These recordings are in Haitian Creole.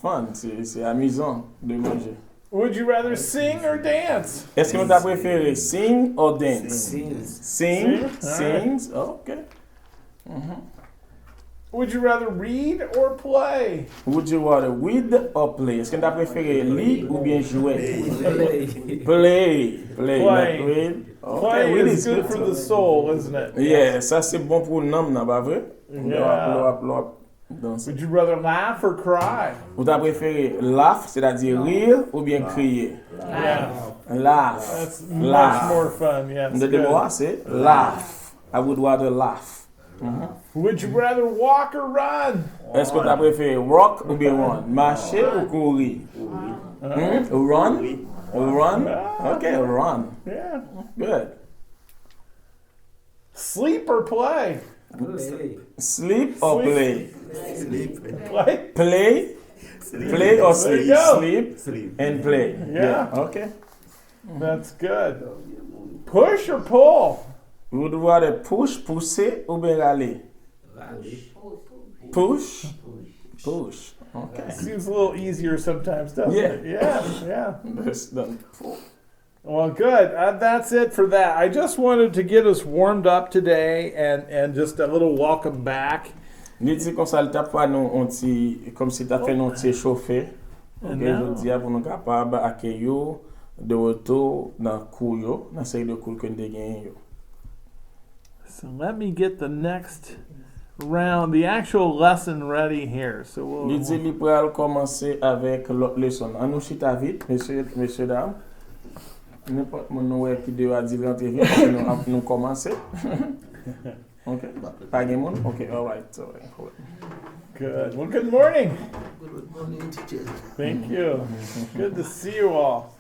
fun, c'est amusant de manger. Would you rather sing or dance? Est-ce que vous avez préféré sing or dance? Sing. Sing, Sing? sings, okay. Would you rather read or play? Would you rather read or play? Est-ce que vous avez préféré lire ou bien jouer? Play. Play, Play. not read. Play read is good for too. the soul, isn't it? Yeah, ça c'est bon pour l'âme, non, pas vrai? Yeah. Danser. Would you rather laugh or cry? Vous avez préféré laugh, c'est-à-dire rire, ou bien crier? Yeah. Laugh. That's Laugh. much more fun, yes. De good. moi, c'est laugh. I would rather laugh. Would you rather walk or run? Est-ce que tu as préféré walk ou bien run? Marcher ou courir? Run? Run? Okay, run. Yeah. Good. Sleep or play? Play. Sleep or play? Sleep. Play? Play? Play or There sleep? you go. Sleep Sleep. and play. Yeah. Okay. That's good. Push or pull? Vous devez rather pousser ou bien aller? Push? Push. Okay. Seems a little easier sometimes, doesn't Yeah. it? Yeah, yeah. That's done. Well, good. That's it for that. I just wanted to get us warmed up today and just a little welcome back. Ni dit comme ça, le tape pas nous on ti comme si t'as fait nous ti chauffer. OK, now- je dis pour nous capable accueillir de retour dans cours yo, dans série de cours que nous gagné yo. So let me get the next round, the actual lesson ready here. So Li dit li pral commencer avec l'autre leçon. On nous chita vite, messieurs dames. N'importe mon ouais qui doit dire rentrer vite parce que nous commencer. OK. Pas de monde. OK, all right. good. Well, good morning. Good morning, teacher. Thank you. Good to see you all.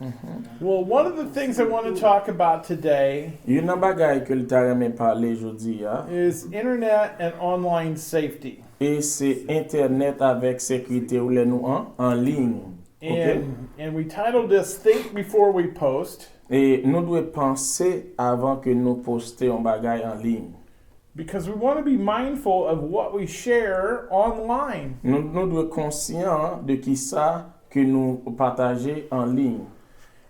Well, one of the things I want to talk about today Yon nan bagay ke li ta reme parler jodi ya, is internet and online safety. et c'est internet avec sécurité ou le nou en ligne. OK? And we titled this Think Before We Post Et nous devons penser avant que nous poster un bagay en ligne. because we want to be mindful of what we share online. Nous devons conscient de qui ça que nous partager en ligne.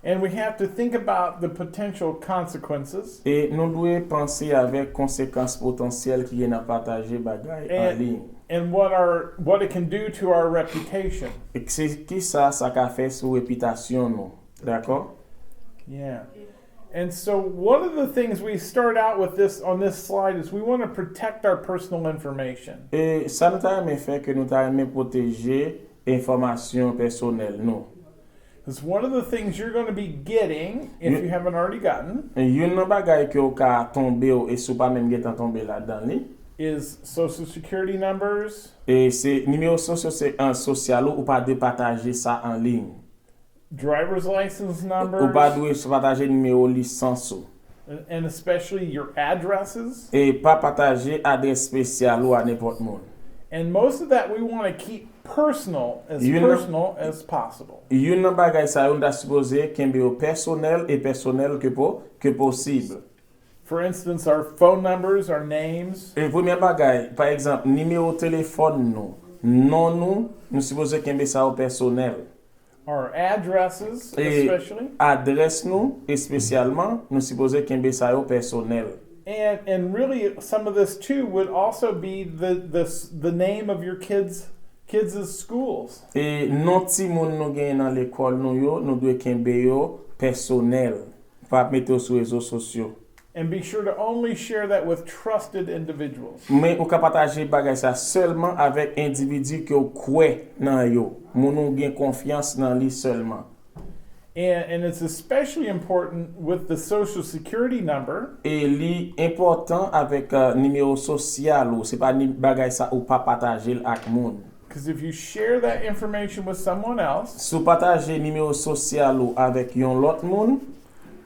And we have to think about the potential consequences. Et nous devons penser avec conséquences potentielles qui viennent à partager bagay en And- ligne. And what it can do to our reputation. Et c'est qui ça qu'a fait sur réputation nous. D'accord? Yeah. And so one of the things we start out with this on this slide is we want to protect our personal information. Et ça nous a aimé fait que nous t'a aimé protéger information personnelle nous. It's one of the things you're going to be getting if you haven't already gotten Yon nan bagay ke ou ka tombe ou e sou pa menm getan tombe la dan li. is social security numbers, E se numéro social ou pa de partager sa en ligne. driver's license Ou pa numbers, dwe partager numéro licence ou. and especially your addresses. E pa partager adres spesyal ou a nepot moun. And most of that we want to keep personal as possible. Yon nan bagay sa yon da suppose kembe ou personnel e personnel ke possible. For instance, our phone numbers, our names, E premier bagay, par exemple, numéro téléphone nou, non nou suppose kembe sa ou personnel. our addresses, Et- especially. Adres nou, espesyalman, nou suppose kembe sa yo personnel. And really, some of this too would also be the name of your kids' schools. E non ti moun nou gen nan l'ekol nou yo, nou dwe kembe yo personnel. Pa mette yo sou rezo sosyo. And be sure to only share that with trusted individuals. Men ou ka pataje bagay sa selman avek individu ke ou kwe nan yo. Moun nou gen konfians nan li selman. And it's especially important with the social security number E li important avek numero sosyal ou, se pa ni bagay sa ou pa pataje l ak moun. because if you share that information with someone else, Sou pataje numero sosyal ou avek yon lot moun,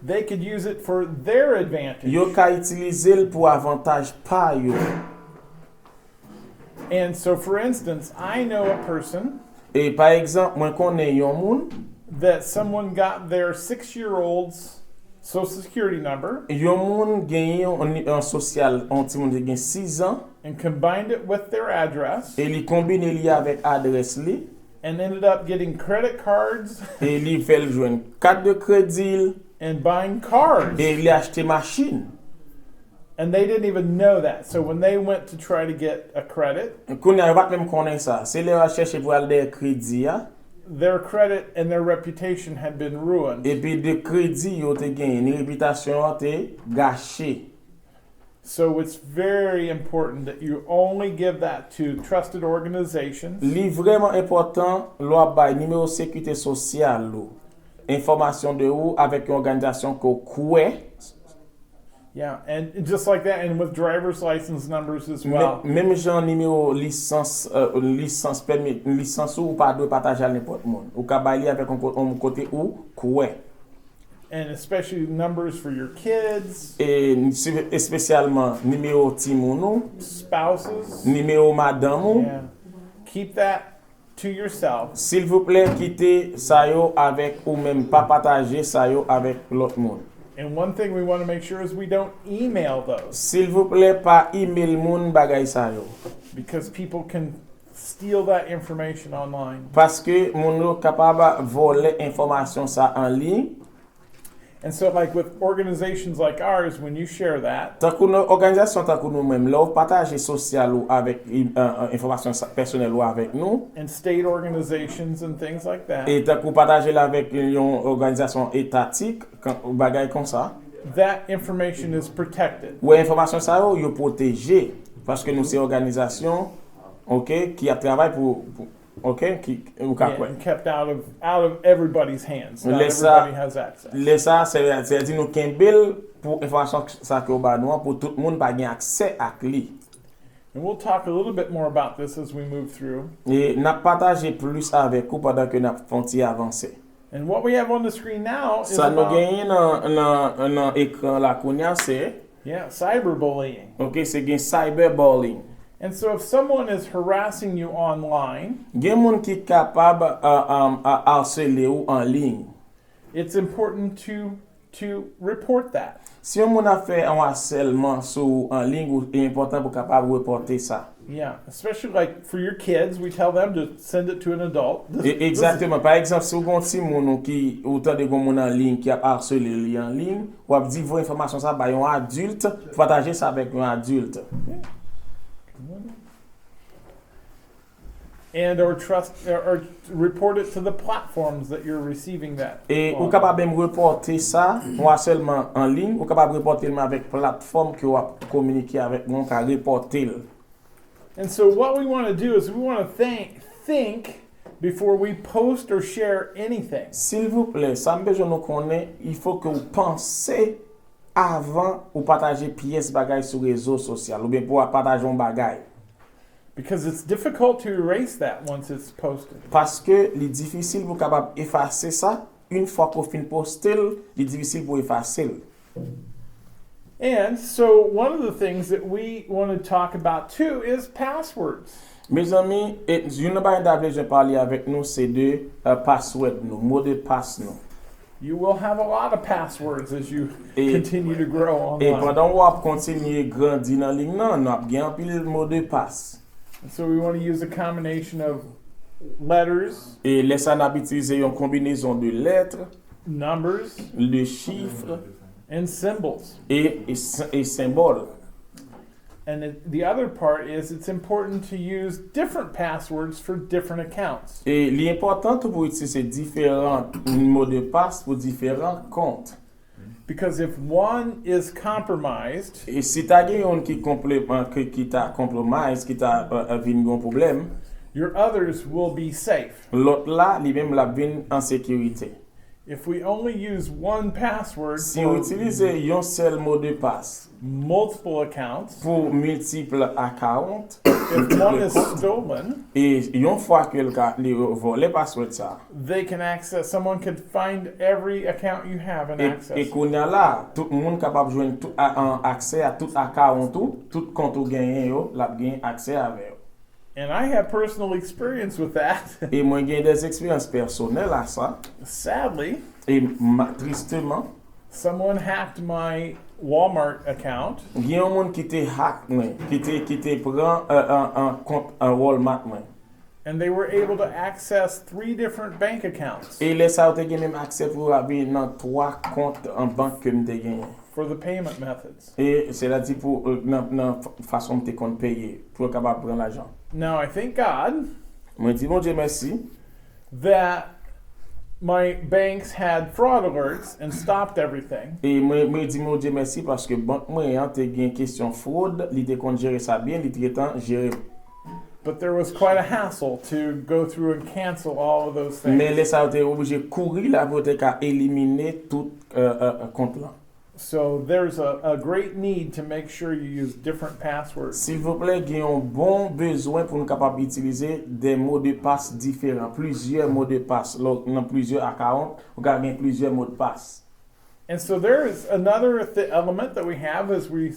they could use it for their advantage. yo ka itilize l pou avantaj pa yo. And so, for instance, I know a person E par exemple, mwen konen yon moun, that someone got their 6-year-old's social security number yon moun gen yon sosyal, an ti moun gen 6 an, and combined it with their address e li kombine li avek adres li, and ended up getting credit cards Et li fait le joindre carte de crédit and buying cars. et il a acheté machine. And they didn't even know that. So when they went to try to get a credit, Qu'on a pas même connaît ça. C'est les recherches pour aller des crédits their credit and their reputation had been ruined. et puis de crédit yo te gagné, une réputation a te gâchée. So it's very important that you only give that to trusted organizations. Li vraiment important, loi bay numéro sécurité sociale ou information de ou avec une organisation ko koué. Yeah, and just like that, and with driver's license numbers as well. Même genre numéro licence licence permis licence ou pas doit partager à n'importe monde. Ou ka bay li avec un côté ou koué. And especially numbers for your kids, Et spécialement numéro timoun ou, spouses. numéro madame ou. Yeah. Keep that to yourself. S'il vous plaît, quittez ça yo avec ou même pas partager ça yo avec l'autre monde. And one thing we want to make sure is we don't email those S'il vous plaît, pas email moun bagay ça yo. because people can steal that information online. Parce que moun yo capable voler information ça en ligne. And so, like with organizations like ours, when you share that, Tant que nos organisations, tant que nous même là, partager social ou avec information personnelle ou avec nous. and state organizations and things like that, Et tant que partager là avec une organisation étatique, ou bagay comme ça. that information is protected. Ou information ça yo protégé parce que nous c'est organisation OK qui a travaillé pour OK qui ou ka Yeah, and kept out of everybody's hands. Not Laisse ça- everybody has access. les ça c'est dire nous kembel pour information ça que ba nous pour tout le monde pas gain accès à lui. And we'll talk a little bit more about this as we move through. Et n'a partager plus avec vous pendant que n'a fonti avancer. And what we have on the screen now is Ça nous about, gagne dans écran là kounya c'est cyberbullying. OK c'est gain cyberbullying. And so if someone is harassing you online, Gen moun qui capable à harceler ou en ligne. it's important to report that. Si on a fait un harcèlement sur en ligne, c'est important pour capable reporter ça. Yeah, especially like for your kids, we tell them to send it to an adult. Exactement. Par exemple, si vous avez un petit moun qui autant de gens en ligne qui a harcelé li en ligne, ou a dit vos informations ça ba un adulte, partager ça avec un adulte. And or report it to the platforms that you're receiving that. Et on. ou capable même reporter ça, un harcèlement en ligne, ou capable reporter même avec plateforme qui va communiquer avec nous, ka reporter. And so what we want to do is we want to think before we post or share anything. S'il vous plaît, ça me besoin nous connaître, il faut que vous pensez avant ou partager pièce bagay sur réseaux sociaux ou bien pour partager un bagay. Because it's difficult to erase that once it's posted. Parce que c'est difficile pour capable effacer ça une fois qu'on fin poster, c'est difficile pour effacer. And so one of the things that we want to talk about too is passwords. Mes amis, une bagay d'avant je parler avec nous c'est de password nous, mot de passe nous. You will have a lot of passwords as you Et- continue to grow Et online. pendant qu'on va continuer grandir dans ligne non, nous avons bien pile mot de passe. And so we want to use a combination of letters, Et laisse on utiliser une combinaison de lettres, numbers, de chiffres and symbols. et symboles. And the other part is it's important to use different passwords for different accounts. Et l'important pour utiliser différents mots de passe pour différents comptes. Because if one is compromised, Et si tu as quelqu'un qui t'a compromise, qui t'a un problème, your others will be safe. l'autre là, lui-même la vient en sécurité. If we only use one password Si on for utilise un seul mot de passe multiple accounts, pour multiples accounts, if one is stolen, et une fois que le volé password ça, they can access, someone could find every account you have and et access. qu'on a là, tout le monde capable de joindre tout accès à tout account, tout compte gagné, la gagne accès avec. And I have personal experience with that. Et moi j'ai des expériences personnelles à ça. Sadly, Et tristement, someone hacked my Walmart account il y a un monde qui te hack, qui te prend un compte un Walmart. And they were able to access 3 different bank accounts Et les ça, ou te gen même accès pour avoir dans 3 comptes en banque que m'te gen. for the payment methods. Et c'est là dit pour dans façon te compte payer pour capable prendre l'argent. Now, I thank God Moi dis mon Dieu merci that my banks had fraud alerts and stopped everything. et moi dis mon Dieu merci parce que banque moi te gen question fraude, li te compte gérer ça bien, li te temps gérer. But there was quite a hassle to go through and cancel all of those things. Mais les ça te obligé courir là pour te ka éliminer tout compte là. So there's a great need to make sure you use different passwords. S'il vous plaît, il y a un bon besoin pour nous capables d'utiliser des mots de passe différents, plusieurs mots de passe. Dans plusieurs accounts, vous avez plusieurs mots de passe. And so there is another element that we have as we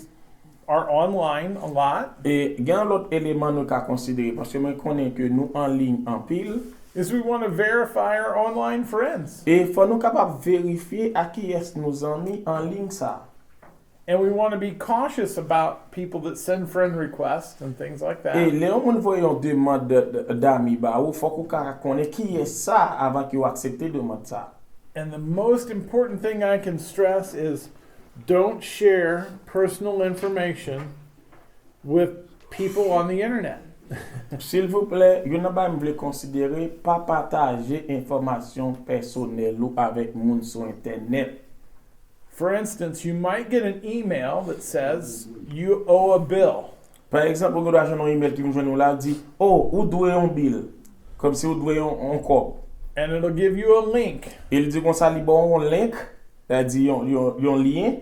are online a lot Et il y a un autre élément nous qu'à considérer parce que moi je connais que nous en ligne en pile is we want to verify our online friends. et faut nous capables vérifier à qui est nous en mis en ligne ça. And we want to be cautious about people that send friend requests and things like that. Et les gens voient une demande d'amis bah ou faut qu'on connaisse qui est ça avant qu'ils acceptent demande ça. And the most important thing I can stress is don't share personal information with people on the internet. S'il vous plaît, vous n'avez pas considérer pas partager information personnelle ou avec moun sur internet. For instance, you might get an email that says you owe a bill. Par exemple, vous avez un email qui me joue là dit "Oh, ou doit un bill." Comme si vous doit un corps. And it'll give you a link. Il dit qu'on ça li bon un link, c'est-à-dire un lien.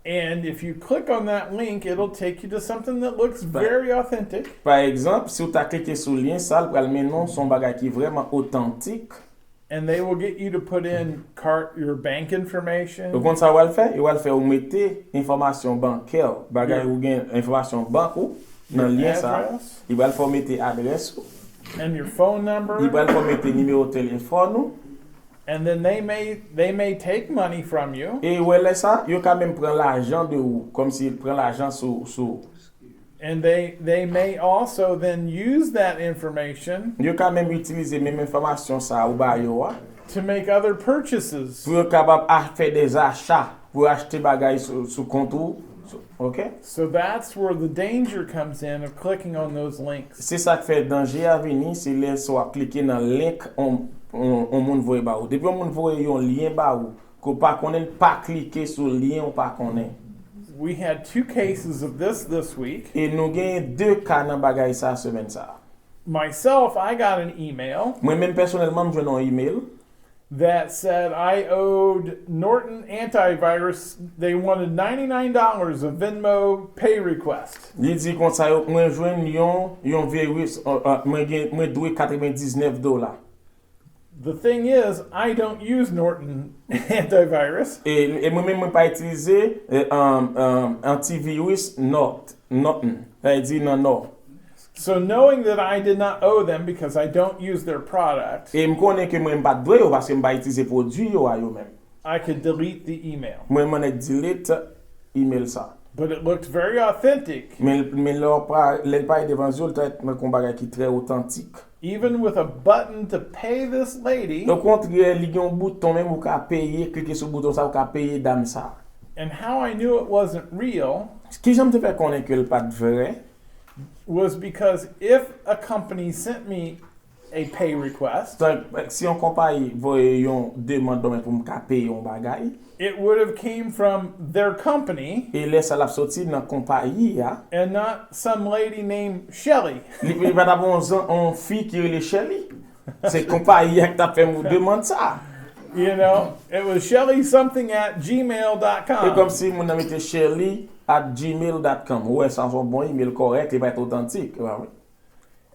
And if you click on that link, it'll take you to something that looks very authentic. Par exemple, si vous t'a cliqué sur le lien, ça va mener non son bagage qui est vraiment authentique. And they will get you to put in your bank information, Donc, ça va le faire, il va le faire ou mettez information bancaire, bagage ou gain information banque ou dans le lien ça. address, Il va le faire mettre adresse ou. and your phone Il number. va le faire mettre numéro de téléphone ou. And then they may take money from you, Et ouais là ça, il quand même prend l'argent de ou comme s'il prend l'argent sur and they may also then use that information il quand même utiliser même information ça ou ba yo to make other purchases. pour capable faire des achats pour acheter bagaille sur compte ou. OK? So that's where the danger comes in of clicking on those links. C'est ça qui fait danger à venir, c'est les soit cliquer dans link on moun voye ba ou. Depuis on moun voye un lien ba ou, ko pas connaît pas cliquer sur lien ou pas connaît. We had 2 cases of this week. Et nous gagne 2 cas dans bagaille ça semaine ça. Myself, I got an email Moi même personnellement j'ai un email that said I owed Norton Antivirus. They wanted $99 of Venmo pay request. il dit comme ça moi joindre yon virus moi doit $99. The thing is, I don't use Norton Antivirus. Et moi-même, pas utiliser antivirus Norton. Ça dit non. So knowing that I did not owe them because I don't use their product, Et je connais que moi, je ne pas dois parce que je ne pas utiliser produit yo même. I could delete the email. Moi, je delete email ça. But it looked very authentic, Mais leur pas devant eux, le combat qui est très authentique. even with a button to pay this lady. Au contraire, il y a un bouton même où vous payer, cliquer sur le bouton ça, vous payer dame ça. And how I knew it wasn't real Ce qui j'aime te faire connaître que le pas vrai, was because if a company sent me a pay request, si on compagnie voyait une demande pour me payer un bagage, it would have came from their company et laisse la sortir dans compagnie and not some lady named Shelly. il va d'abord une fille qui est Shelly. C'est compagnie qui t'a fait me demande ça. You know, it was Shelly something at C'est gmail.com. comme si mon ami était Shelly@gmail.com. Ouais, ça c'est un bon email correct, il va être authentique. Ouais, oui.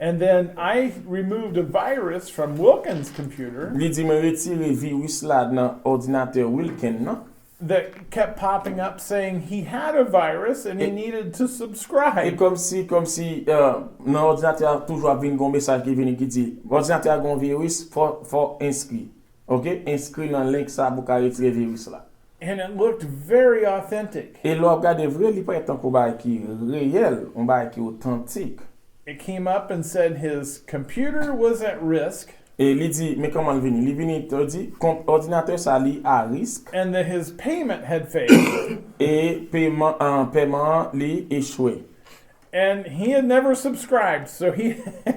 And then I removed a virus from Wilkins' computer Il dit me retirer virus là dans ordinateur Wilkin, non? that kept popping up saying he had a virus and he needed to Et subscribe. comme si dans l'ordinateur toujours vient un message qui vient qui dit l'ordinateur a un virus, faut inscrire. OK? Inscrire dans link ça pour retirer virus là. And it looked very authentic. Et là regarde vrai, il pas être un combat qui réel, un combat qui authentique. it came up and said his computer was at risk Et li di, mais comment le vini? Li vini te di, ordinateur sa li à risque and that his payment had failed. et paiement li échoué. And he had never subscribed, so he,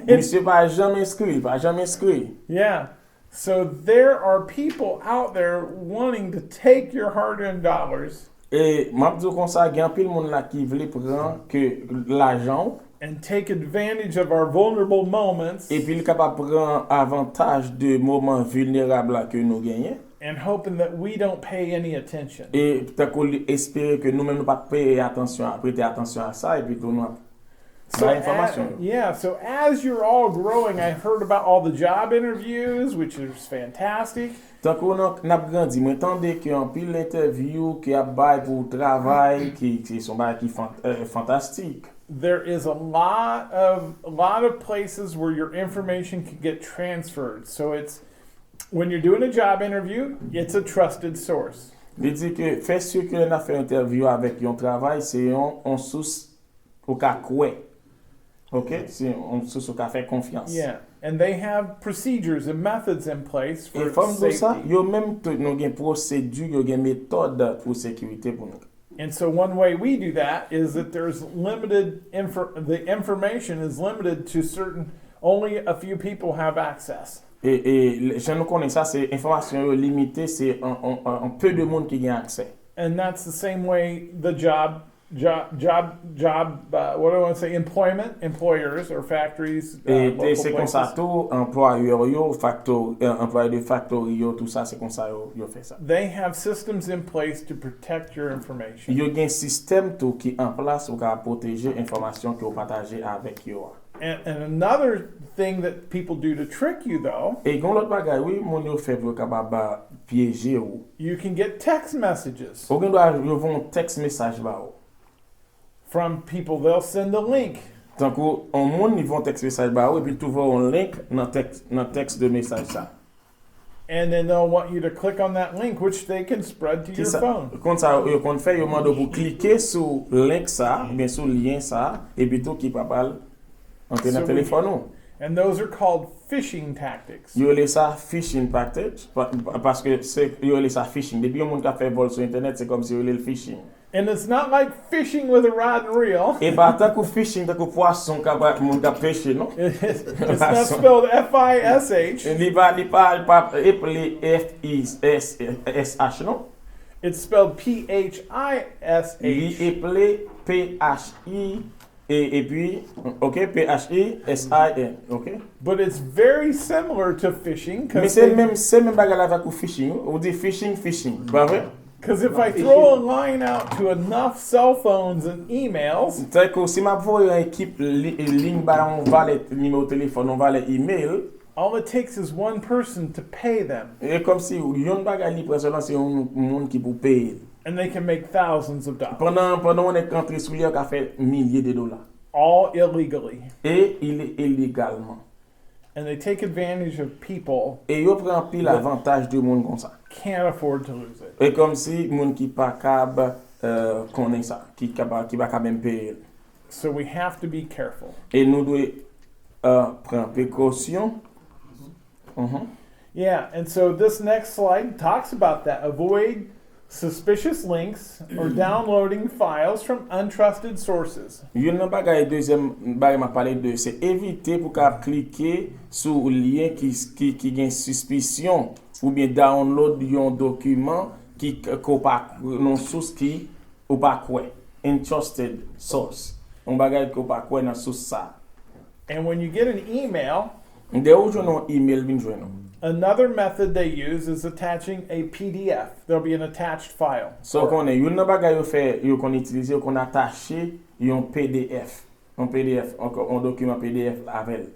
Monsieur pas jamais inscrit. yeah. So there are people out there wanting to take your hard-earned dollars Et m'a dit comme ça, il y a un pile monde là qui veut prendre que l'argent and take advantage of our vulnerable moments et puis il est capable de prendre avantage de moments vulnérables là que nous gagnons and hoping that we don't pay any attention. et peut-être qu'on espère que nous-mêmes nous pas prêter attention à ça et puis tout nous So, information. so as you're all growing, I heard about all the job interviews, which is fantastic. Tant qu'on a grandi, moi tandis qu'il y a un pile d'interviews qui a bail pour travail qui sont bail qui fantastique. There is a lot of places where your information can get transferred. So it's when you're doing a job interview, it's a trusted source. Il dit que fait sûr que on a fait interview avec un travail, c'est on source au cas quoi. OK, c'est on source au cas fait confiance. Yeah, and they have procedures and methods in place Et for comme ça, safety. yo même nous gen procédure, yo gen méthode pour sécurité pour nous. And so one way we do that is that there's the information is limited to only a few people have access. Et je nous connais ça, c'est information limitée, c'est un peu de monde qui a accès. And that's the same way the employers or factories, Et local c'est comme ça places, tout employeur yo, employé de factory yo, tout ça c'est comme ça yo fait ça. they have systems in place to protect your information. Yo gen système tout qui en place pour protéger information que vous partagez avec yo. And another thing that people do to trick you, though, Et gon l'autre bagay, oui, mon yo fait pour capable piéger ou. you can get text messages Ou gen doit yo vont texte message ba ou. from people. They'll send a link. Tant qu'on monde ils vont texte message ba ou et puis tu vois un link dans texte de message ça. And then they'll want you to click on that link, which they can spread to your Ça, phone. quand ça yo kon fait yo mande pour cliquer sur link ça, bien sur lien ça et puis tout qui pa pal entrer dans So téléphone ou. And those are called phishing tactics. Yo les ça phishing package parce que c'est yo les ça phishing. Depuis un monde qui a fait vol sur internet, c'est comme si yo le phishing. And it's not like fishing with a rod and reel. Et pas tant que phishing, tant que poisson capable monde qui pêcher non. It's not spelled F-I-S-H. Li pas appelé F-I-S-H non. It's spelled Li P-H-I-S-H. appelé P-H-I et puis OK P-H-I-S-I-N OK. But it's very similar to phishing Mais c'est même bagarre avec phishing. On dit phishing, pas vrai? because if I throw a line out to enough cell phones and emails, C'est que si ma voix une équipe ligne ba on va les numéro de téléphone, on va les email all it takes is one person to pay them, et comme si yon bagarre li presque c'est un monde qui pour payer. and they can make thousands of dollars, Pendant on est entré sous lui on a fait milliers de dollars all illegally. et il est illégalement. And they take advantage of people Et yo prend pile avantage de monde comme ça. can't afford to lose it. Et comme si monde qui pas capable connaît ça, qui pas capable même payer. So we have to be careful. Et nous devons prendre précaution. Yeah, and so this next slide talks about that. Avoid suspicious links or downloading files from untrusted sources. Yon nan bagay deuxième bagay m'a parlé de c'est éviter pour qu'à cliquer sur lien qui gagne suspicion ou bien download un document qui ko pa non source qui ou pas quoi untrusted source. Un bagay ko pa quoi dans source ça. And when you get an email, De ou jono email vin jono. another method they use is attaching a PDF. There'll be an attached file. So konnen yon nan bagay yo fait yo kon utiliser yo kon attacher un PDF. Un PDF, un document PDF avec.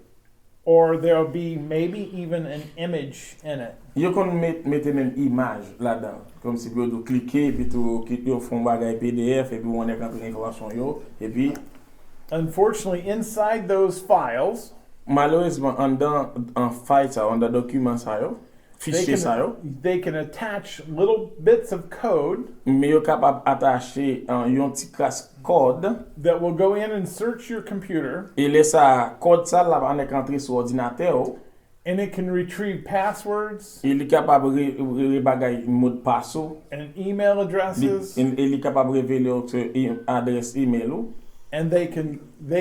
Or there'll be maybe even an image in it. Yo kon mette même image là-dedans. Comme si vous doit cliquer et puis tout yo font bagay PDF et puis on est quand information yo et puis Unfortunately, inside those files, malheureusement en file ça, en document ça yo, fichier ça yo. they can attach little bits of code Mais yo capable attacher yon petit classe code that will go in and search your computer, et laisse ça code ça là va entrer sur ordinateur. and it can retrieve passwords Il est capable de bagay mot de passe. and email addresses, Il est capable de révéler votre adresse email ou. and they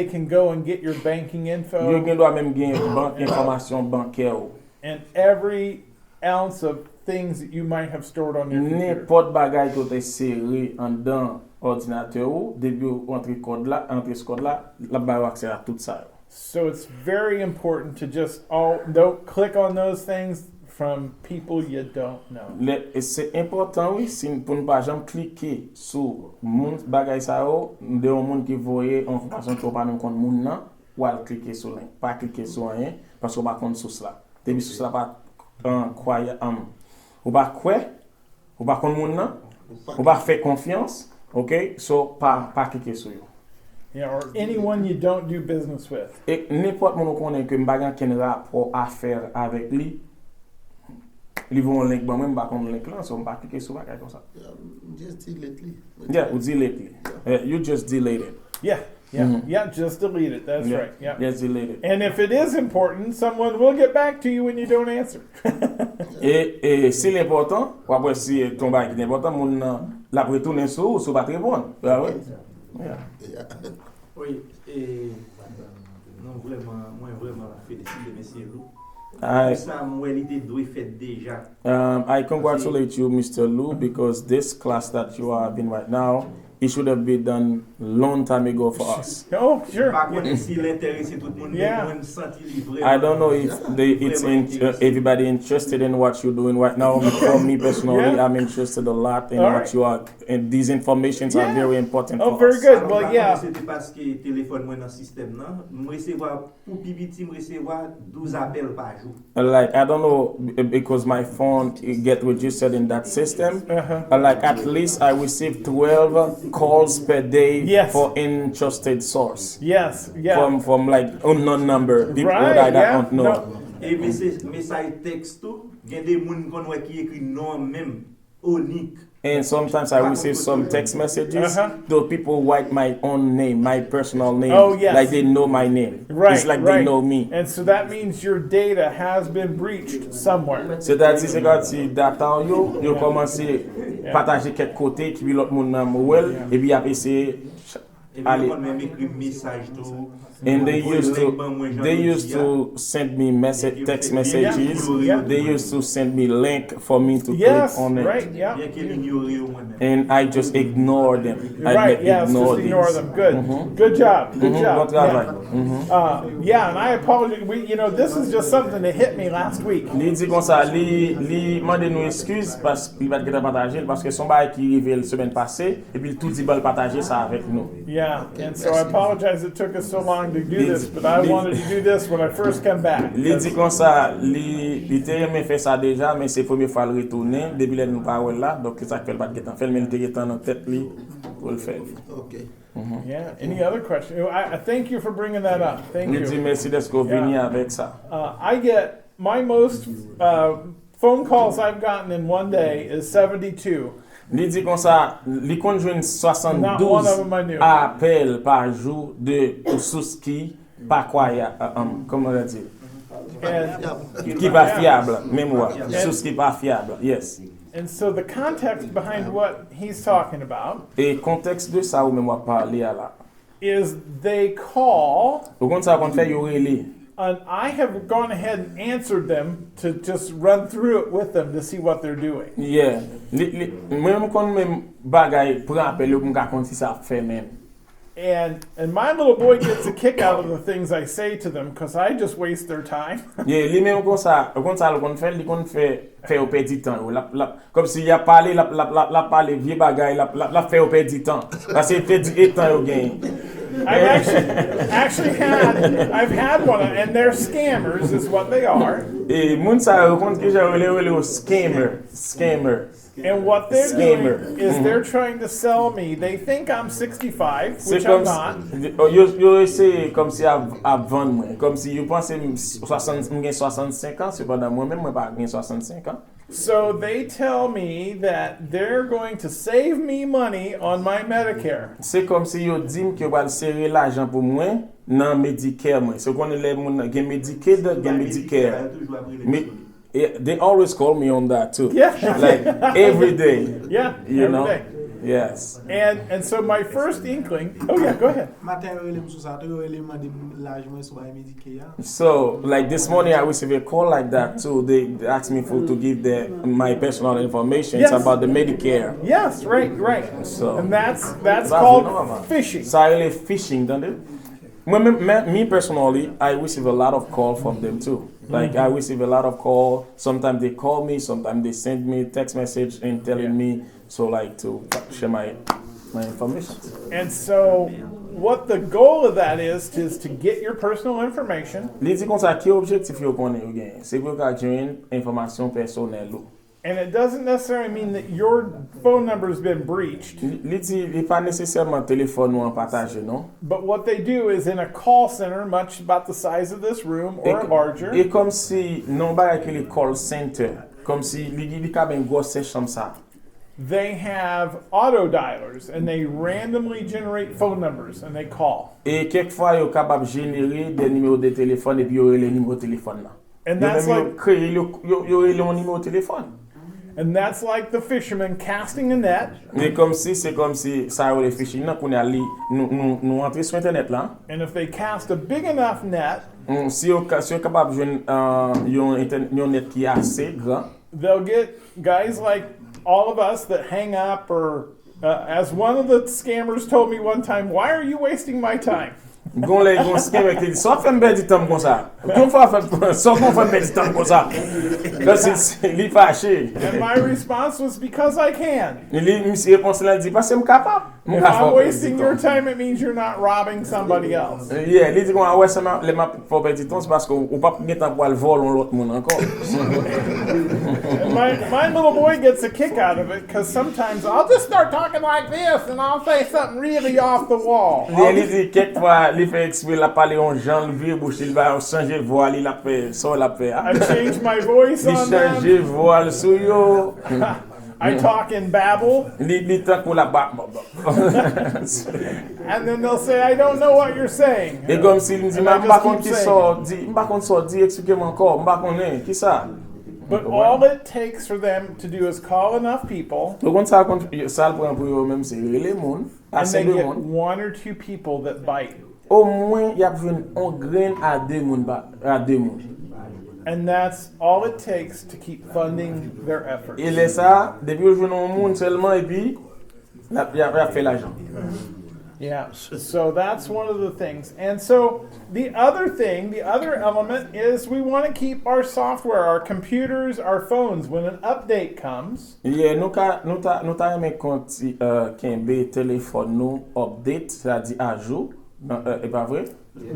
can go and get your banking Yo info gen doit même gen information bancaire ou. and every ounce of things that you might have stored on your computer. N'importe bagay que tu serré en dans ordinateur ou, depuis ou entrer ce code là, la ba accès à tout ça. So it's very important to just don't click on those things from people you don't know. C'est important oui, si pour ne pas jamais cliquer sur moun bagay ça yo, de un monde qui voyait information que pas même compte moun nan, ou al cliquer sur lien, pas cliquer sur rien parce qu'on pas compte source là. Depuis source là pas ou pas quoi, ou pas compte moun nan, ou pas faire confiance, OK? So pas cliquer sur yo. Yeah, or anyone you don't do business with. Et n'importe moun connaît que m'bagan ken rapport affaire avec lui. Li vont link bon même pas comme link là, so m'pa cliquer sur bagay comme ça. Just lately. Yeah, ou delete it. You just delete it. Yeah, just delete it. That's right. Yeah. Just delete it. And if it is important, someone will get back to you when you don't answer. Et si l'important, ou après si ton bagay qui est important, moun la retourner sur pas te répondre. Ah ouais. Yeah. Oui, et non vraiment féliciter monsieur Lou. Ça moi il doit fait déjà. I congratulate you, Mr. Lou, because this class that you are in right now, it should have been done long time ago for us. Oh, sure. Par contre, si l'intéresse tout le monde, même senti livré. I don't know if everybody interested in what you're doing right now. For me personally, Yeah. I'm interested a lot in All what right. you are. And these informations are very important Oh, for very us. good. Alors, Well, par yeah. contre, c'était parce que téléphone moi dans le système là, me recevoir pour pipiti me recevoir 12 appels par jour. Like I don't know because my phone get registered in that system. Like at least I receive 12 calls per day Yes. for interested source Yes, yeah. from like unknown number people Right, that I yeah. don't know. No. Et message texte tout, il y a des moun kon wè qui écrit non même unique. And sometimes I receive some text messages. Though people write my own name, my personal name, Oh, yes. like they know my name. Right, It's like right. they know me. And so that means your data has been breached somewhere. C'est-à-dire c'est quand si data yo commencé partager quelque côté qui l'autre monde nan well et puis après c'est Et puis allez. on même écrit message tout. And they used to send me text messages. Yeah. They used to send me link for me to Yes, click on it. right, yeah. Bien qu'il ignore moi-même. And I just ignore them. Right, yes, just ignore these. them. Good. Good job. Good Bon job. travail. Yeah, and I apologize. This is just something that hit me last week. Li dit comme ça, li mande nous excuse parce qu'il va te partager parce que son bail qui arrivé la semaine passée et puis tout dit va partager ça avec nous. Yeah, and so I apologize it took us so long to do this, but I wanted to do this when I first come back. Li dit comme ça, li te aimé faire ça déjà mais c'est première fois le retourner depuis là nous pas là donc ça fait pas de temps fait mais il était dans tête li pour le faire. Okay. Yeah. Any other questions? I thank you for bringing that up. Thank Li dit you. merci d'être venu avec ça. I get my most phone calls I've gotten in one day is 72. Li dit comme ça, li compte joindre Not one of 72 them I knew. appels par jour de souscrits pas croyable, comment on dit, And qui pas fiable, mémoire, souscrits pas fiable, yes. and so the context behind what he's talking about Et contexte de ça ou mémoire parler à là. is they call, Au compte ça qu'on fait yo relé. and I have gone ahead and answered them to just run through it with them to see what they're doing. Yeah. Même quand même bagay pour appeler pour me raconter ça fait même. And my little boy gets a kick out of the things I say to them because I just waste their time. Yeah, li même comme ça le qu'on fait, li qu'on fait au perdre temps. Comme si y a parlé la parler vieux bagay la fait au perdre temps. Parce que perdre temps yo gagne. I've had one, and they're scammers, is what they are. Et moun sa rencontre que j'ai relé scammer. And what they're Scammer. doing is they're trying to sell me. They think I'm 65, C'est which comme I'm not. yo essaie comme si à vendre moi, comme si yo pense 65 ans, cependant moi-même moi pas 65 ans. So they tell me that they're going to save me money on my Medicare. C'est comme si yo dit que va serrer l'argent pour moi dans Medicare moi. C'est qu'on les moun gen Medicaid, gen Medicare. Me, they always call me on that too. Yeah. Like every day. Yeah, You every know? day. Yes. And so my first inkling. Oh yeah, go ahead. Matin, yo relem sou sa, to yo relem mandi l'aj mwen sou bay medike ya. So, like this morning, I received a call like that too. They asked me to give my personal information Yes. about the Medicare. Yes, right. So, And that's That's called normal. phishing. Silent phishing, don't it? Me personally, I receive a lot of calls from them too. Like I receive a lot of calls. Sometimes they call me. Sometimes they send me text message and telling me so like to share my information. And so what the goal of that is to get your personal information. Li di kon sa ki objektif yo konen yo gen? Se pou ka jwen informasyon personel yo. And it doesn't necessarily mean that your phone number has been breached. Li di li pa nesesèrman telefon nou an pataje, non? But what they do is in a call center, much about the size of this room or larger, E kom si non ba ki li call center. Kom si li ka ben gwo se chanm sa. they have auto dialers and they randomly generate phone numbers and they call. E kek fwa yo kapab jenere de numero de telefon epi yo rele numero telefon nan. And Yo that's menm yo like kreye yo rele yon numero telefon. the fisherman casting a net, E kom si sa yo le phishing nan koun ya li nou antre sou internet la. and if they cast a big enough net, Si yo kapab jwen yon net ki ase gran, they'll get guys like all of us that hang up or as one of the scammers told me one time, why are you wasting my time? gon scam ek te di, so fèm bè di tam kon sa. Kon fèm bè di tam kon sa. Kos li fache. And my response was because I can. Li misi repons la di, pase m kapab. If I'm wasting your time, it means you're not robbing somebody else. Yeah, li di kon wè seman le map fò bè di ton, se paske ou pa gen tan pou al vol on lot moun ankon. And my little boy gets a kick out of it because sometimes I'll just start talking like this and I'll say something really off the wall. Li di kek fwa li fè ekspre la pale yon jan, li vire bouche, li va chanje voal, li la fè, so la fè. I change my voice Li on them. chanje voal sou yo. I talk in babble, Li tan kou la bak. and then they'll say, I don't know what you're saying. E kom si li di, And I mba just kon keep ki saying. so di eksplike m ankor, mba konen, ki sa? But all it takes for them to do is call enough people, Yo kon sa l pran pou yo menm se rele moun, and ase they de get moun. one or two people that bite. Au mwen y ap jwen on gren a de moun. And that's all it takes to keep funding their efforts. E le sa, depi yo jwen on moun selman e pi, y ap fè l'ajan. Yeah, so that's one of the things. And so the other element is we want to keep our software, our computers, our phones. When an update comes, Ye, nou ta yeme konti kenbe telefon nou update, sa di ajou, e pa vre?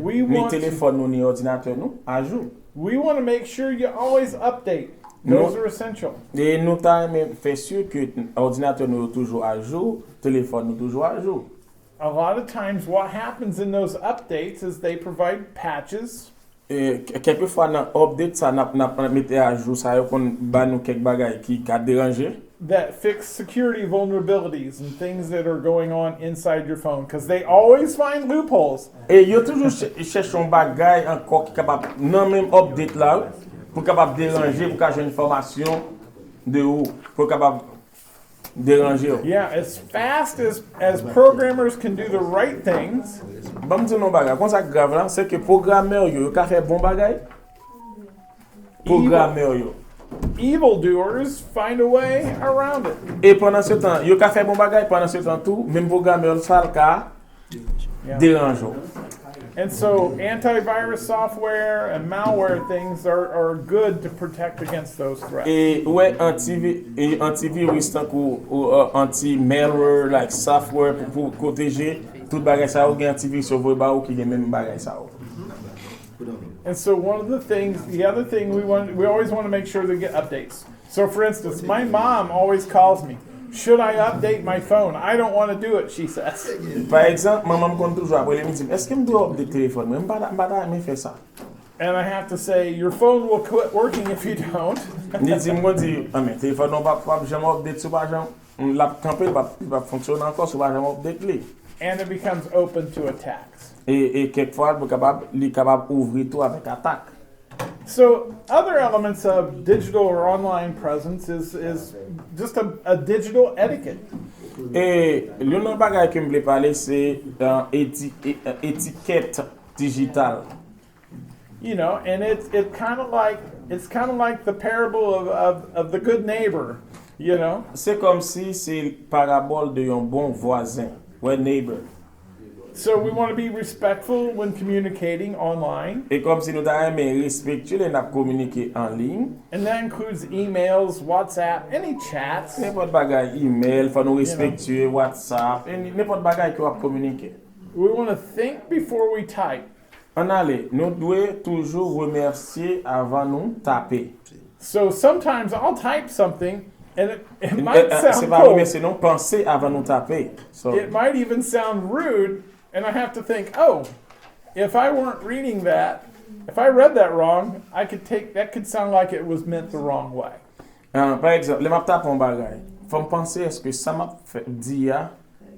we Ni want telefon nou, ni ordinateur nou, ajou. to make sure you always update. Those are essential. E nou ta yeme fè sur ke ordinateur nou toujou ajou, telefon nou toujou ajou. A lot of times what happens in those updates is they provide patches Kelke fwa nan update sa nap mette a jou sa yo kon ban nou kek bagay ki ka deranje. that fix security vulnerabilities and things that are going on inside your phone because they always find loopholes. E yo toujou chèche yon bagay ankor ki kapab nan menm update la pou kapab deranje pou ka jwen informasyon de ou pou kapab deranje yo. Yeah, as fast as programmers can do the right things, Bam di nou bagay, kon sa grav lan, se ke programmer yo ka fè bon bagay. Programmer yo. evildoers find a way around it. E pendant se tan, yo ka fè bon bagay, pendant se tan tou, menm programmer sa l ka Yeah. deranje yo. And so antivirus software and malware things are good to protect against those threats. E wè antivirus tan kou anti-malware like software pou proteje tout bagay sa ou gen antivirus yo voy ba ou ki gen même bagay sa ou. And so one of the things, the other thing we always want to make sure they get updates. So for instance, my mom always calls me, should I update my phone? I don't want to do it, she says. Par exemple, maman me kon toujou apre li me di, est-ce que me dois update téléphone? Moi m'bada me fè ça. And I have to say, your phone will quit working if you don't. Ni di mwen di, mais téléphone non pa jamais update sou pa jamais. La campé va fonctionner encore sou pa jamais update li. And it becomes open to attacks. Et quelquefois li capable ouvrir tout avec attaque. So other elements of digital or online presence is just a digital etiquette. Et l'autre bagay que me voulais parler c'est étiquette digitale. You know, and it's kind of like the parable of the good neighbor, you know. C'est comme si c'est parabole de un bon voisin, ouais neighbor. So we want to be respectful when communicating online, Et comme si nous t'avons respectueux et n'a communiqué en ligne. and that includes emails, WhatsApp, any chats. N'importe bagay email, faut nous respectueux WhatsApp, et n'importe bagay qui va communiquer. We want to think before we type. En allez, nous devons toujours remercier avant nous taper. So sometimes I'll type something and it might C'est sound pas cold. remercier, non, penser avant nous taper. So, It might even sound rude, and I have to think, oh, if I weren't reading that, if I read that wrong, that could sound like it was meant the wrong way. par exemple, les m'a taper un bagay. Faut me penser, est-ce que ça m'a fait dire,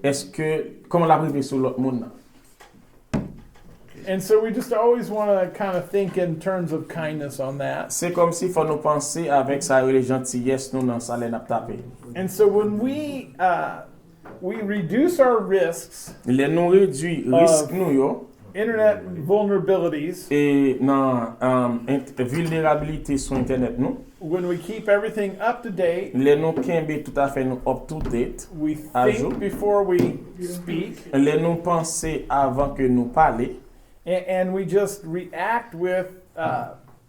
est-ce que, comment la privé sur l'autre monde? And so we just always want to kind of think in terms of kindness on that. C'est comme si faut nous penser avec ça les gentillesse nous dans ça les n'a taper. And so when we reduce our risks, Les nous réduit risque nous yo internet vulnerabilities, et dans vulnérabilité sur internet nous. when we keep everything up to date, Les nous kembe tout à fait nous up to date. we À jour. think before we speak, Les nous penser avant que nous parler. and we just react with,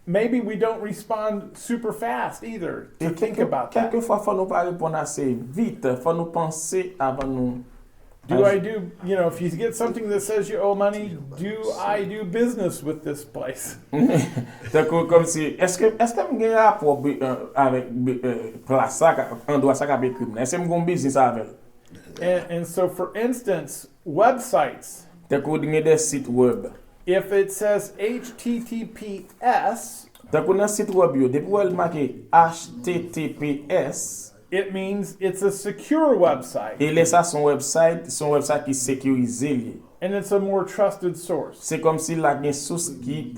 maybe we don't respond super fast either to Et think about that. quelquefois, faut nous pas répondre assez vite. Faut nous penser avant nous. Do I do, you know, if you get something that says you owe money, do I do business with this place? Comme si, est-ce que me gagne rapport avec place ça, endroit ça qu'a écrit? Est-ce que me gagne business avec? And so, for instance, websites, T'as qu'on gagne des sites web. if it says HTTPS, T'as qu'on a site web yo, depuis où elle marque HTTPS, it means it's a secure website et laisse ça son website qui sécurisé lié. and it's a more trusted source. C'est comme si la gen source qui est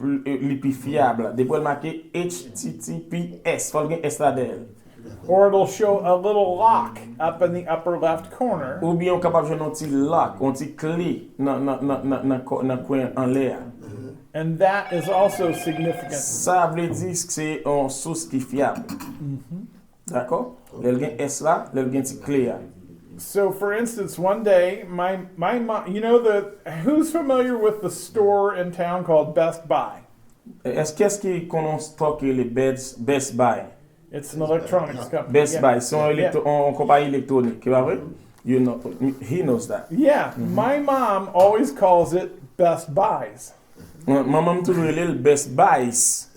plus fiable. Depuis elle marque HTTPS, faut le gen S là d'elle. Or it'll show a little lock up in the upper left corner. Ou bien on capable de jouer un petit lock, un petit clé dans coin en l'air. And that is also significant. Ça veut dire que c'est une source qui est fiable. D'accord? Le gen S là, le gen petit clé là. So, for instance, one day, my mom, you know, who's familiar with the store in town called Best Buy? Qu'est-ce qui qu'on stocke les Best Buy? It's an electronics company. Best Yeah. Buy, c'est Yeah. une compagnie électronique, tu vois vrai? You know, he knows that. Yeah, my mom always calls it Best Buys. Maman me toujours le Best Buys.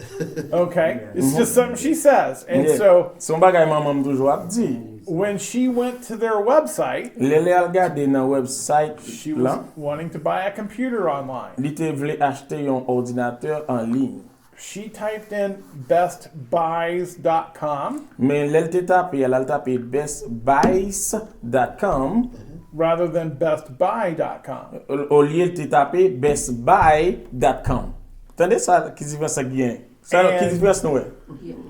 Okay, it's just something she says, and Yeah. so Son bagay maman me toujours a dit. when she went to their website, Le a regardé dans website she was là, wanting to buy a computer online. li te vle acheter un ordinateur en ligne. She typed in bestbuys.com Mais elle te tapé, elle a tapé bestbuys.com. rather than bestbuy.com. Au lieu de te taper bestbuy.com. Attendez ça, qui différence ça gagne. Ça, qui différence nous est?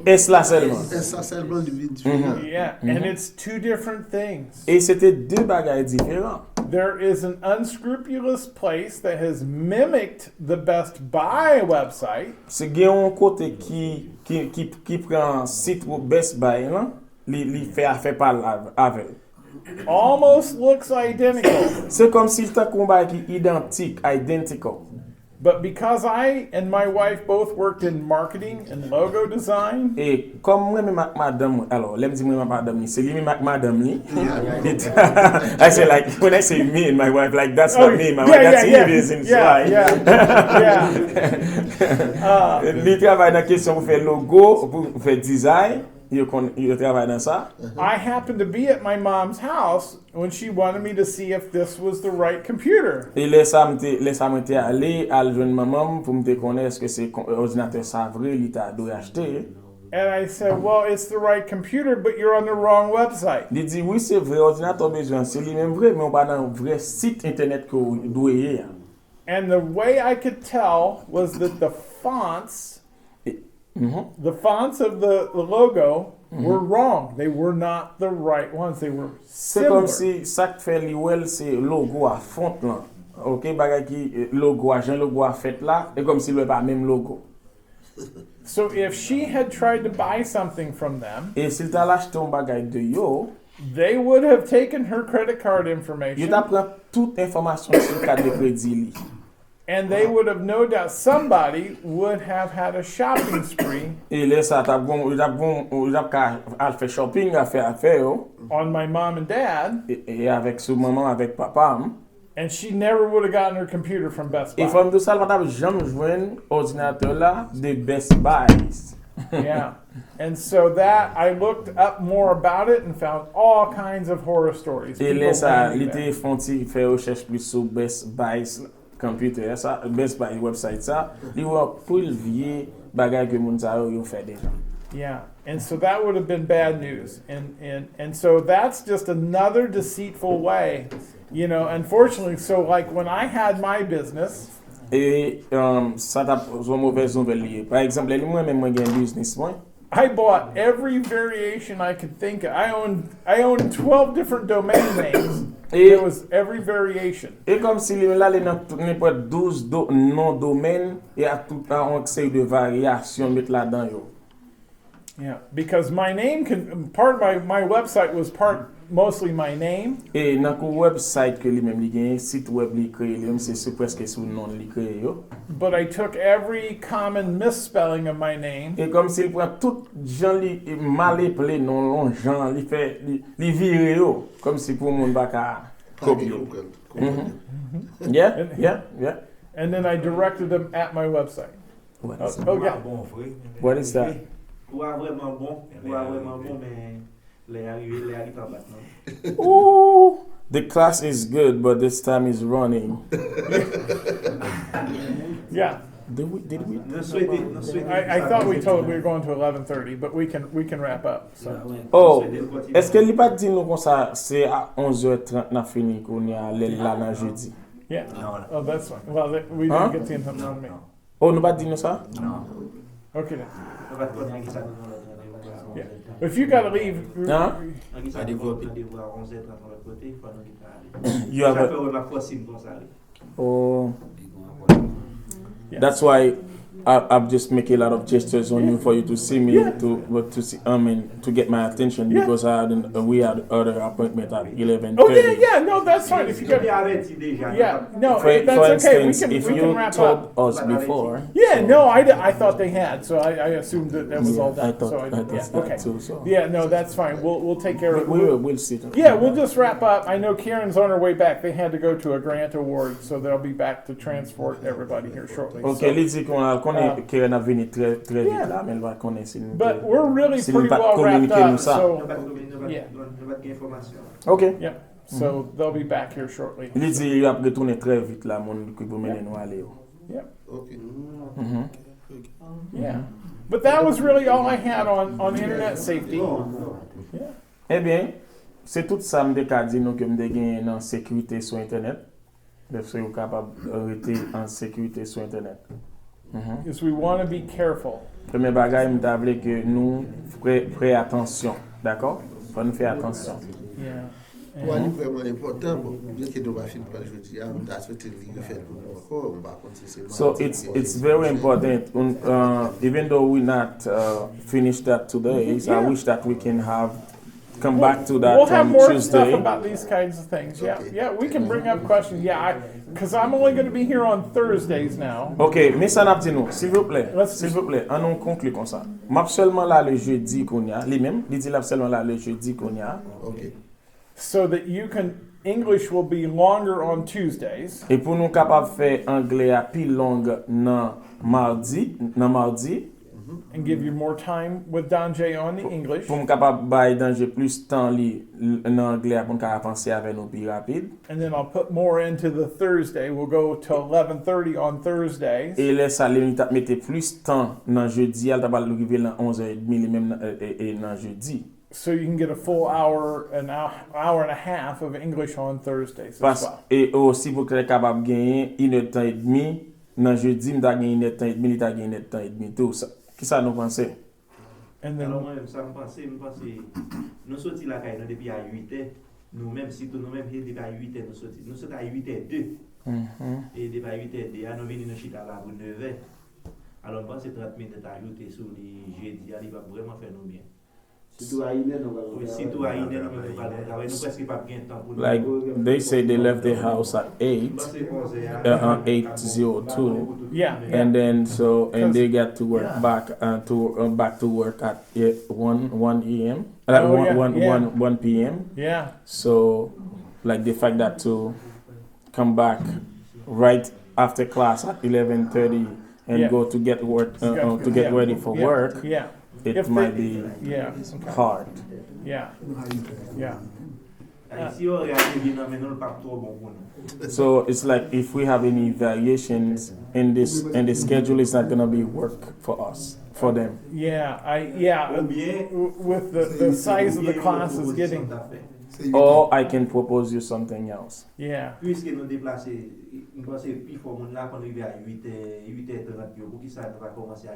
S là seulement. Ça seulement différent. Yeah, and it's two different things. Et c'était deux bagages différents. There is an unscrupulous place that has mimicked the Best Buy website, C'est gagne un côté qui prend site ou Best Buy là, li fait affaire par avec. almost looks identical, C'est comme si c'était un combat qui identical. But because I and my wife both worked in marketing and logo design, Et comme moi, madame, alors, let me say madame, c'est lui, madame, I say like, when I say me and my wife, like, that's not me, my wife, that's him, is inside. Lui travaille dans la question pour faire logo, pour faire design, il travaille dans ça. I happened to be at my mom's house when she wanted me to see if this was the right computer. Et laisse-moi aller à la jeune maman pour me connaître est-ce que c'est ordinateur ça vrai, il t'a dû acheter. And I said, well, it's the right computer, but you're on the wrong website. Il dit oui, c'est vrai, ordinateur besoin, c'est lui-même vrai, mais on va dans un vrai site internet que vous doyez. And the way I could tell was that the fonts, the fonts of the logo were wrong. They were not the right ones. They were C'est comme similar. si ça fait l'ouel c'est logo à fond là. OK, bagay qui logo à Jean logo à fait là, et comme si le pas même logo. So if she had tried to buy something from them, Et s'il t'a acheté un bagay de yo, they would have taken her credit card il information t'a prend toute information sur le carte de crédit li. and they would have no doubt somebody would have had a shopping spree Et là ça t'a bon, il a fait shopping, à faire affaire yo, on my mom and dad, et avec sous maman avec papa. and she never would have gotten her computer from Best Et Buy. from de ça, on t'a jamais joindre ordinateur là de Best Buys. Yeah. And so that I looked up more about it and found all kinds of horror stories. Et People là ça, blaming il them. était font-il faire recherche plus sur Best Buys computer ça, Best Buy website ça, il va pour le vieux bagage que moun sa yo fait déjà. Yeah. And so that would have been bad news. And so that's just another deceitful way. You know, unfortunately, so like when I had my business, Et ça t'a une mauvaise nouvelle liée. Par exemple, moi même moi j'ai un business moi. I bought every variation I could think of. I owned 12 different domain names. Et There was every variation. et comme si là les n'importe 12 noms domaines et à tout un série de variations mettre là-dedans yo. Yeah, because my name part of my website was mostly my name, Et dans le website que lui-même li gagne, site web li créé, lui-même c'est presque sous nom li créé yo. but I took every common misspelling of my name Et comme s'il prend tout gens li mal appelé non long gens li fait li vire yo comme si pour monde pas ka copier. Yeah. and then I directed them at my website. What Oh, is that? oh yeah. Bon, frère. What is that? Ou a vraiment bon, mais les arrivés en bas, non? Ooh, the class is good, but this time is running. Yeah. Did we? I thought we were going to 11:30, but we can wrap up. So Oh, est-ce que li pas dit nous comme ça c'est à 11h30 n'a fini qu'on y a là dans jeudi. yeah. Oh, that's fine. Well, we Huh? didn't get the information. Oh, nous pas dit nous ça? Okay. Then. Yeah. If you gotta leave, Hein? You have a, oh, Yeah. that's why I'm just making a lot of gestures on you for you to see me, Yeah. to see, to get my attention Yeah. because we had other appointment at 11:30. Oh yeah. No, that's fine. If you got, yeah, no, For that's okay. instance, We if can you wrap told up. us before, Yeah, no, I thought they had, so I assumed that was all I done. thought So that yeah, okay. too. So Yeah, no, that's fine. We'll take care of it. we'll see. Yeah, we'll just wrap up. I know Karen's on her way back. They had to go to a grant award, so they'll be back to transport everybody here shortly. Ok, So- il dit qu'on est Karen a venu très vite Yeah. là, mais elle va connaître si nous. But we're really Si pretty nous pas well wrapped communiquer nous up, ça. so Yeah. Ok. yeah. So they'll be back here shortly. Il dit il va retourner très vite là, mon qui peut mener nous aller. Ok. Mhm. Yeah. But that was really all I had on internet safety. Yeah. Eh bien, c'est tout ça me ka di nous que me gagner en sécurité sur internet. Parce que vous capable rester en sécurité sur internet. Mhm. Because we want to be careful. Premier bagage me t'avait que nous prêt attention, d'accord? Faut nous faire attention. Yeah. Pour aller vraiment important, bon, bien que nous va finir par le dire, on a souhaité le faire pour nous encore, on va continuer. So it's very important. Even though we not finish that today, I wish that we can have come back to that We'll have on more Tuesday. stuff about these kinds of things. Yeah, Okay. yeah, we can bring up questions. Yeah, because I'm only going to be here on Thursdays now. Ok, mais ça n'a pas dit nous, s'il vous plaît, Let's- s'il vous plaît, on nous conclut comme ça. M'a seulement là le jeudi qu'on y a, lui-même, il dit là seulement là le jeudi qu'on y a, Ok. So that you can, English will be longer on Tuesdays. et pour nous capable faire anglais à plus long dans mardi, And give you more time with Danje on the English. pour nous capable bailler danger plus temps li dans anglais pour nous capable penser avec nous plus rapide. And then I'll put more into the Thursday. We'll go to 11:30 on Thursdays. Et là ça lui t'a mettre plus temps dans jeudi, elle t'a pas arriver dans 11h30 même et dans jeudi. So you can get a full hour, hour and a half of English on Thursdays as Parce well. et aussi pour que capable gagner 1h30 dans jeudi, m'ta gagner 1h30, il t'a gagner 1h30 tout ça. Qui ça nous pensez? And then Alors moi-même, ça me pense, nous sortons la caille depuis à 8h, nous-mêmes, si nous-mêmes, depuis à 8h, nous sortons à 8h02, et depuis à 8h02, nous venons nous chita là pour 9h. Alors je pense que 30 minutes à ajouter sur les jeudis, il va vraiment faire nous bien. Surtout à Ine, Oui, si tout a une nous presque pas bien de temps pour nous. Like they say they left their house at 8, Parce que 8:02. yeah, And then and they got to work back to work at 1 a.m. Like Oh, yeah, 1 p.m. yeah, So like the fact that to come back right after class at 11:30 and Yeah. go to get work to get yeah, ready for yeah, work, Yeah, it If might they- be yeah, hard. yeah, yeah. Si on réagit, non, mais nous, pas trop bon pour nous. So it's like if we have any variations in this and the schedule is not gonna be work for us, for them. Yeah, Ou bien, with the size of the class is getting, C'est 8 Or I can propose you something else. yeah, puisque nous déplacer, nous pensons plus fort, là, qu'on arrive à 8h30, pour qui ça va commencer à